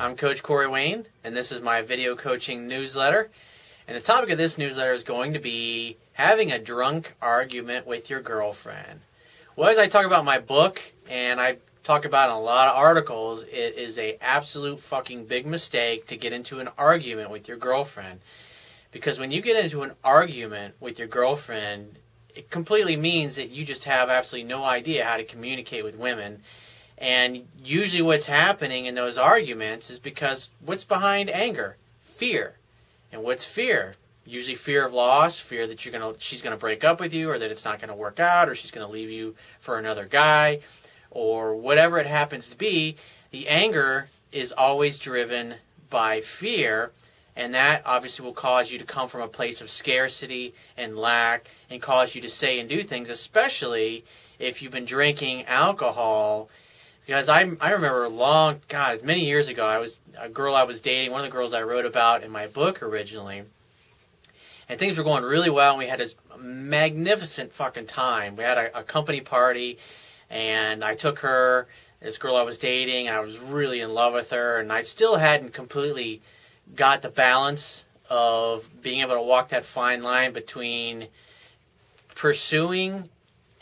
I'm Coach Corey Wayne, and this is my video coaching newsletter. And the topic of this newsletter is going to be having a drunk argument with your girlfriend. Well, as I talk about my book, and I talk about in a lot of articles, it is an absolute fucking big mistake to get into an argument with your girlfriend. Because when you get into an argument with your girlfriend, it completely means that you just have absolutely no idea how to communicate with women. And usually what's happening in those arguments is because what's behind anger? Fear. And what's fear? Usually fear of loss, fear that she's gonna break up with you, or that it's not gonna work out, or she's gonna leave you for another guy, or whatever it happens to be. The anger is always driven by fear, and that obviously will cause you to come from a place of scarcity and lack, and cause you to say and do things, especially if you've been drinking alcohol. Because I remember many years ago, a girl I was dating, one of the girls I wrote about in my book originally, and things were going really well, and we had this magnificent fucking time. We had a company party, and I took her, this girl I was dating, and I was really in love with her, and I still hadn't completely got the balance of being able to walk that fine line between pursuing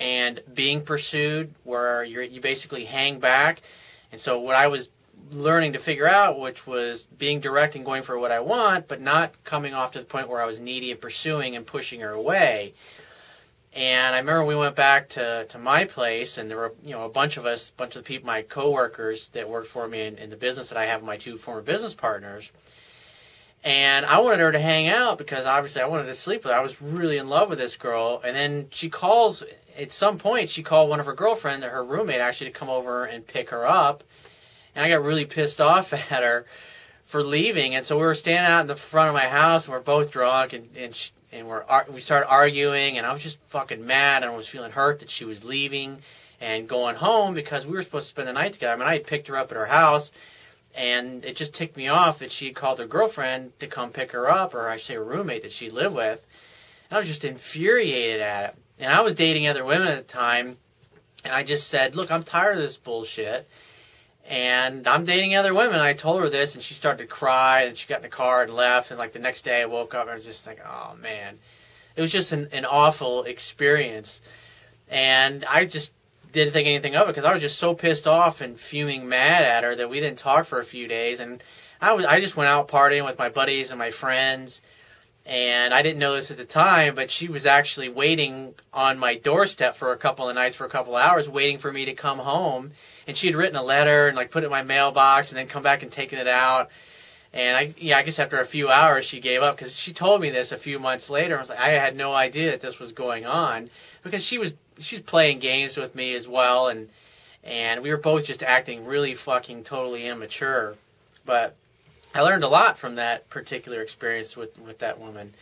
and being pursued, where you basically hang back. And so what I was learning to figure out, which was being direct and going for what I want, but not coming off to the point where I was needy and pursuing and pushing her away. And I remember we went back to my place, and there were a bunch of the people, my coworkers that worked for me in the business that I have, my two former business partners. And I wanted her to hang out because obviously I wanted to sleep with her. I was really in love with this girl. And then at some point, she called one of her girlfriends, her roommate, actually, to come over and pick her up. And I got really pissed off at her for leaving. And so we were standing out in the front of my house, and we're both drunk, and we started arguing. And I was just fucking mad, and I was feeling hurt that she was leaving and going home because we were supposed to spend the night together. I mean, I had picked her up at her house. And it just ticked me off that she had called her girlfriend to come pick her up, or I should say her roommate that she lived with. And I was just infuriated at it. And I was dating other women at the time, and I just said, look, I'm tired of this bullshit, and I'm dating other women. I told her this, and she started to cry, and she got in the car and left. And like the next day I woke up, and I was just like, oh man. It was just an awful experience. And I just didn't think anything of it because I was just so pissed off and fuming mad at her that we didn't talk for a few days. And I just went out partying with my buddies and my friends, and I didn't know this at the time, but she was actually waiting on my doorstep for a couple of nights, for a couple of hours, waiting for me to come home. And she had written a letter and put it in my mailbox and then come back and taken it out. And I guess after a few hours she gave up, because she told me this a few months later. I was like, I had no idea that this was going on, because she's playing games with me as well, and we were both just acting really fucking totally immature. But I learned a lot from that particular experience with that woman.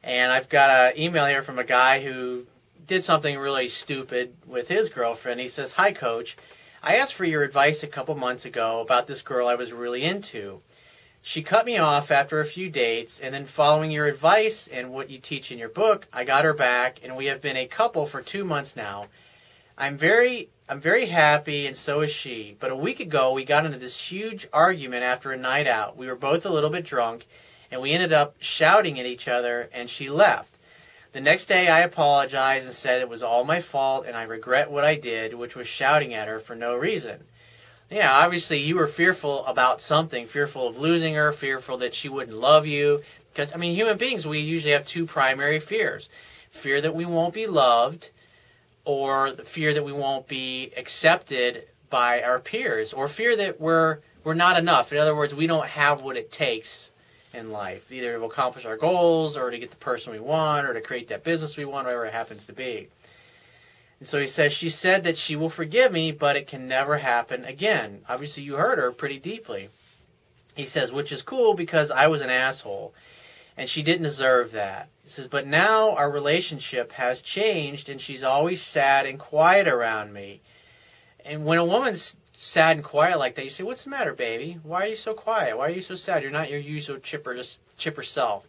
And I've got an email here from a guy who did something really stupid with his girlfriend. He says, "Hi, Coach. I asked for your advice a couple months ago about this girl I was really into. She cut me off after a few dates, and then following your advice and what you teach in your book, I got her back, and we have been a couple for 2 months now. I'm very happy, and so is she. But a week ago, we got into this huge argument after a night out. We were both a little bit drunk, and we ended up shouting at each other, and she left. The next day, I apologized and said it was all my fault, and I regret what I did, which was shouting at her for no reason. Yeah, obviously you were fearful about something, fearful of losing her, fearful that she wouldn't love you. Because, human beings, we usually have two primary fears. Fear that we won't be loved, or the fear that we won't be accepted by our peers, or fear that we're not enough. In other words, we don't have what it takes in life, either to accomplish our goals, or to get the person we want, or to create that business we want, whatever it happens to be. And so he says, she said that she will forgive me, but it can never happen again. Obviously, you hurt her pretty deeply. He says, which is cool because I was an asshole, and she didn't deserve that. He says, but now our relationship has changed, and she's always sad and quiet around me. And when a woman's sad and quiet like that, you say, what's the matter, baby? Why are you so quiet? Why are you so sad? You're not your usual chipper self.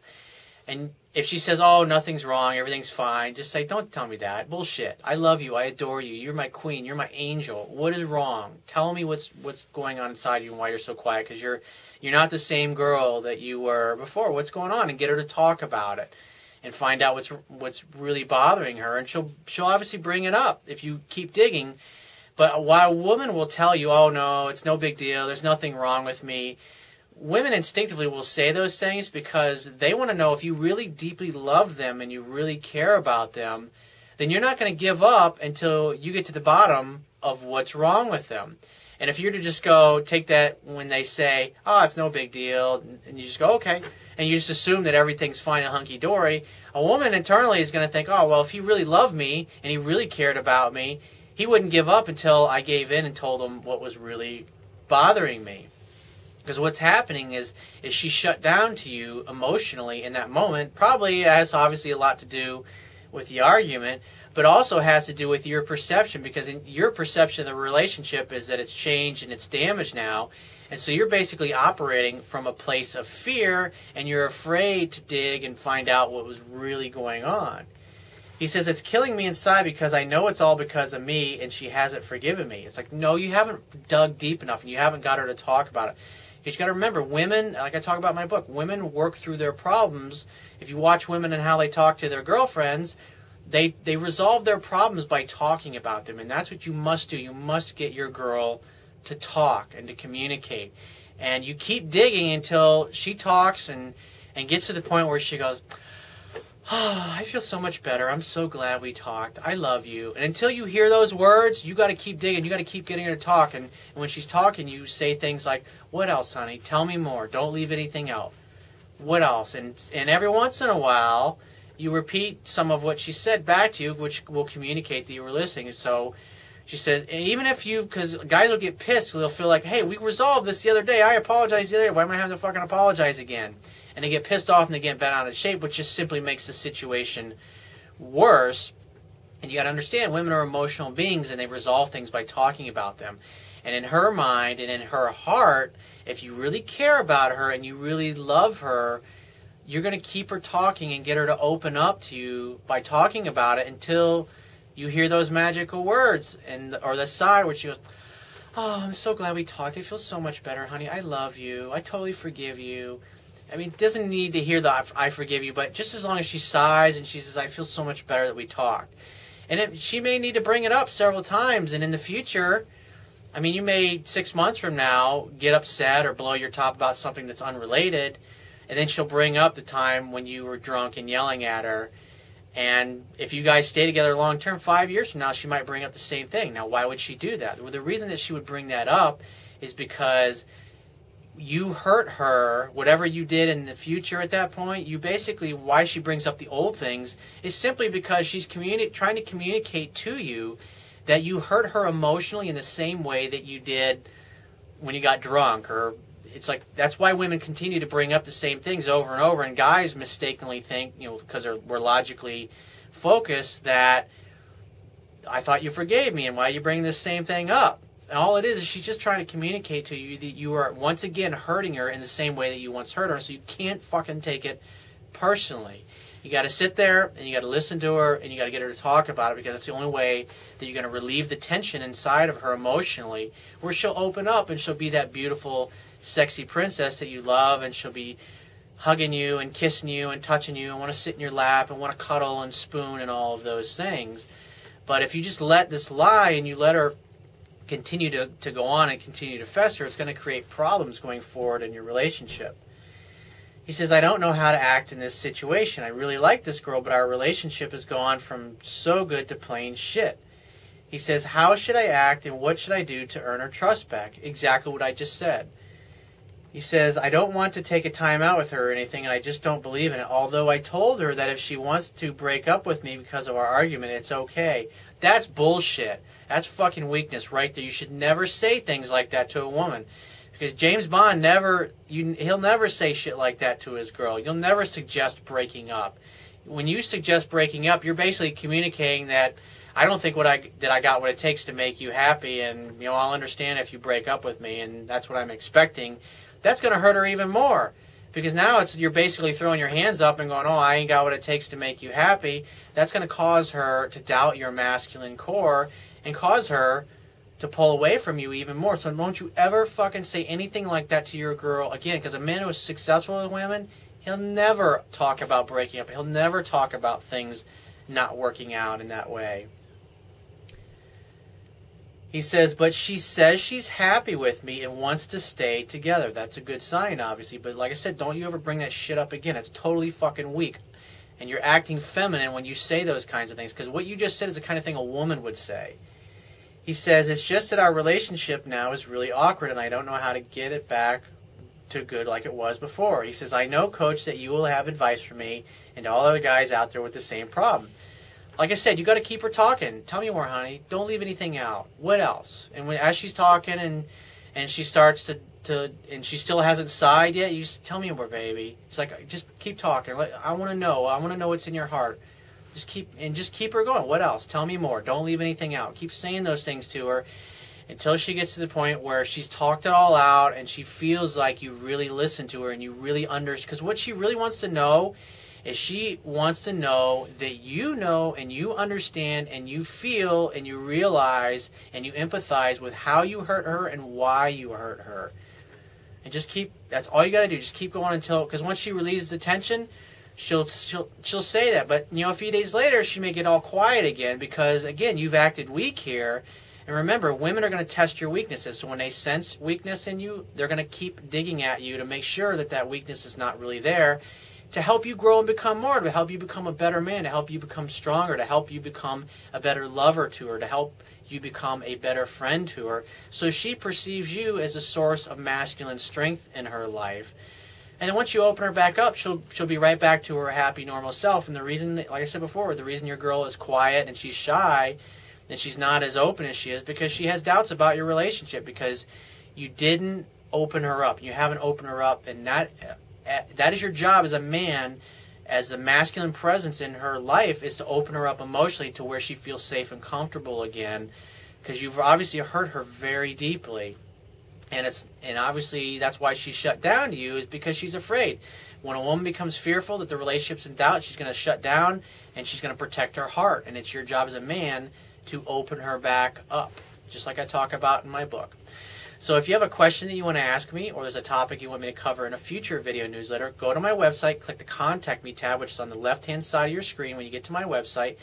And if she says, oh, nothing's wrong, everything's fine, just say, don't tell me that. Bullshit. I love you. I adore you. You're my queen. You're my angel. What is wrong? Tell me what's going on inside you and why you're so quiet, because you're not the same girl that you were before. What's going on? And get her to talk about it and find out what's really bothering her. And she'll obviously bring it up if you keep digging. But while a woman will tell you, oh, no, it's no big deal, there's nothing wrong with me, women instinctively will say those things because they want to know if you really deeply love them and you really care about them, then you're not going to give up until you get to the bottom of what's wrong with them. And if you're to just go take that when they say, oh, it's no big deal, and you just go, okay, and you just assume that everything's fine and hunky-dory, a woman internally is going to think, oh, well, if he really loved me and he really cared about me, he wouldn't give up until I gave in and told him what was really bothering me. Because what's happening is she shut down to you emotionally in that moment. Probably has obviously a lot to do with the argument, but also has to do with your perception, because in your perception of the relationship is that it's changed and it's damaged now. And so you're basically operating from a place of fear, and you're afraid to dig and find out what was really going on. He says, it's killing me inside because I know it's all because of me and she hasn't forgiven me. It's like, no, you haven't dug deep enough and you haven't got her to talk about it. Because you got to remember, women, like I talk about in my book, women work through their problems. If you watch women and how they talk to their girlfriends, they resolve their problems by talking about them. And that's what you must do. You must get your girl to talk and to communicate. And you keep digging until she talks and gets to the point where she goes, oh, I feel so much better. I'm so glad we talked. I love you. And until you hear those words, you got to keep digging. You got to keep getting her to talk. And when she's talking, you say things like, what else, honey? Tell me more. Don't leave anything out. What else? And every once in a while, you repeat some of what she said back to you, which will communicate that you were listening. And so she says, and even if because guys will get pissed, they'll feel like, hey, we resolved this the other day. I apologized the other day. Why am I having to fucking apologize again? And they get pissed off and they get bent out of shape, which just simply makes the situation worse. And you got to understand, women are emotional beings and they resolve things by talking about them. And in her mind and in her heart, if you really care about her and you really love her, you're going to keep her talking and get her to open up to you by talking about it until you hear those magical words or the sigh where she goes, oh, I'm so glad we talked. I feel so much better, honey. I love you. I totally forgive you. I mean, doesn't need to hear the I forgive you, but just as long as she sighs and she says, I feel so much better that we talked. And she may need to bring it up several times, and in the future, I mean, you may 6 months from now get upset or blow your top about something that's unrelated, and then she'll bring up the time when you were drunk and yelling at her. And if you guys stay together long term, 5 years from now, she might bring up the same thing. Now, why would she do that? Well, the reason that she would bring that up is because you hurt her. Whatever you did in the future at that point, you basically, why she brings up the old things is simply because she's trying to communicate to you that you hurt her emotionally in the same way that you did when you got drunk. Or it's like, that's why women continue to bring up the same things over and over, and guys mistakenly think, because we're logically focused, that I thought you forgave me and why are you bringing this same thing up? And all it is she's just trying to communicate to you that you are once again hurting her in the same way that you once hurt her, so you can't fucking take it personally. You got to sit there and you got to listen to her and you got to get her to talk about it, because that's the only way that you're going to relieve the tension inside of her emotionally, where she'll open up and she'll be that beautiful, sexy princess that you love, and she'll be hugging you and kissing you and touching you and want to sit in your lap and want to cuddle and spoon and all of those things. But if you just let this lie and you let her continue to go on and continue to fester, it's going to create problems going forward in your relationship. He says, I don't know how to act in this situation. I really like this girl, but our relationship has gone from so good to plain shit. He says, how should I act and what should I do to earn her trust back? Exactly what I just said. He says, I don't want to take a time out with her or anything, and I just don't believe in it. Although I told her that if she wants to break up with me because of our argument, it's okay. That's bullshit. That's fucking weakness right there. You should never say things like that to a woman. Because James Bond he'll never say shit like that to his girl. You'll never suggest breaking up. When you suggest breaking up, you're basically communicating that I don't think that I got what it takes to make you happy, and I'll understand if you break up with me, and that's what I'm expecting. That's going to hurt her even more. Because now you're basically throwing your hands up and going, oh, I ain't got what it takes to make you happy. That's going to cause her to doubt your masculine core and cause her to pull away from you even more. So don't you ever fucking say anything like that to your girl again. Because a man who is successful with women, he'll never talk about breaking up. He'll never talk about things not working out in that way. He says, but she says she's happy with me and wants to stay together. That's a good sign, obviously. But like I said, don't you ever bring that shit up again. It's totally fucking weak. And you're acting feminine when you say those kinds of things. Because what you just said is the kind of thing a woman would say. He says, it's just that our relationship now is really awkward and I don't know how to get it back to good like it was before. He says, I know, Coach, that you will have advice for me and all other guys out there with the same problem. Like I said, you got to keep her talking. Tell me more, honey. Don't leave anything out. What else? And as she's talking and she starts to and she still hasn't sighed yet, you just tell me more, baby. She's like, just keep talking. I want to know. I want to know what's in your heart. Just keep her going. What else? Tell me more. Don't leave anything out. Keep saying those things to her until she gets to the point where she's talked it all out and she feels like you really listen to her and you really understand. Because what she really wants to know is she wants to know that you know and you understand and you feel and you realize and you empathize with how you hurt her and why you hurt her. And just that's all you got to do. Just keep going until, because once she releases the tension, she'll say that. But, a few days later, she may get all quiet again because, again, you've acted weak here. And remember, women are going to test your weaknesses. So when they sense weakness in you, they're going to keep digging at you to make sure that weakness is not really there, to help you grow and become more, to help you become a better man, to help you become stronger, to help you become a better lover to her, to help you become a better friend to her. So she perceives you as a source of masculine strength in her life. And then once you open her back up, she'll be right back to her happy, normal self. And the reason, like I said before, the reason your girl is quiet and she's shy and she's not as open as she is because she has doubts about your relationship because you didn't open her up. You haven't opened her up, and that is your job as a man, as the masculine presence in her life, is to open her up emotionally to where she feels safe and comfortable again, because you've obviously hurt her very deeply. And obviously that's why she's shut down to you, is because she's afraid. When a woman becomes fearful that the relationship's in doubt, she's going to shut down and she's going to protect her heart. And it's your job as a man to open her back up, just like I talk about in my book. So if you have a question that you want to ask me, or there's a topic you want me to cover in a future video newsletter, go to my website, click the Contact Me tab, which is on the left-hand side of your screen when you get to my website.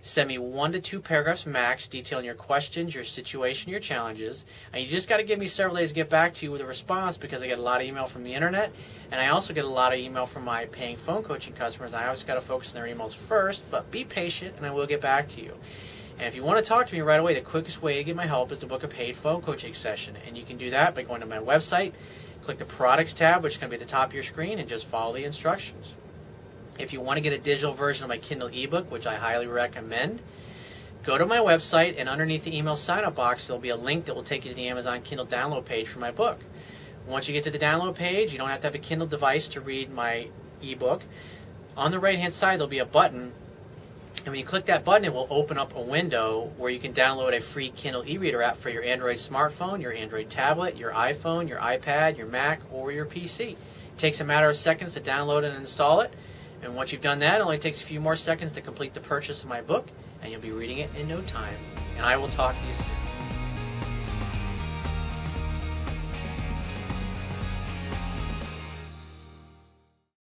Send me 1 to 2 paragraphs max detailing your questions, your situation, your challenges. And you just got to give me several days to get back to you with a response, because I get a lot of email from the internet, and I also get a lot of email from my paying phone coaching customers. I always got to focus on their emails first, but be patient and I will get back to you. And if you want to talk to me right away, the quickest way to get my help is to book a paid phone coaching session. And you can do that by going to my website, click the Products tab, which is going to be at the top of your screen, and just follow the instructions. If you want to get a digital version of my Kindle ebook, which I highly recommend, go to my website, and underneath the email sign-up box, there'll be a link that will take you to the Amazon Kindle download page for my book. Once you get to the download page, you don't have to have a Kindle device to read my ebook. On the right-hand side, there'll be a button. And when you click that button, it will open up a window where you can download a free Kindle e-reader app for your Android smartphone, your Android tablet, your iPhone, your iPad, your Mac, or your PC. It takes a matter of seconds to download and install it. And once you've done that, it only takes a few more seconds to complete the purchase of my book, and you'll be reading it in no time. And I will talk to you soon.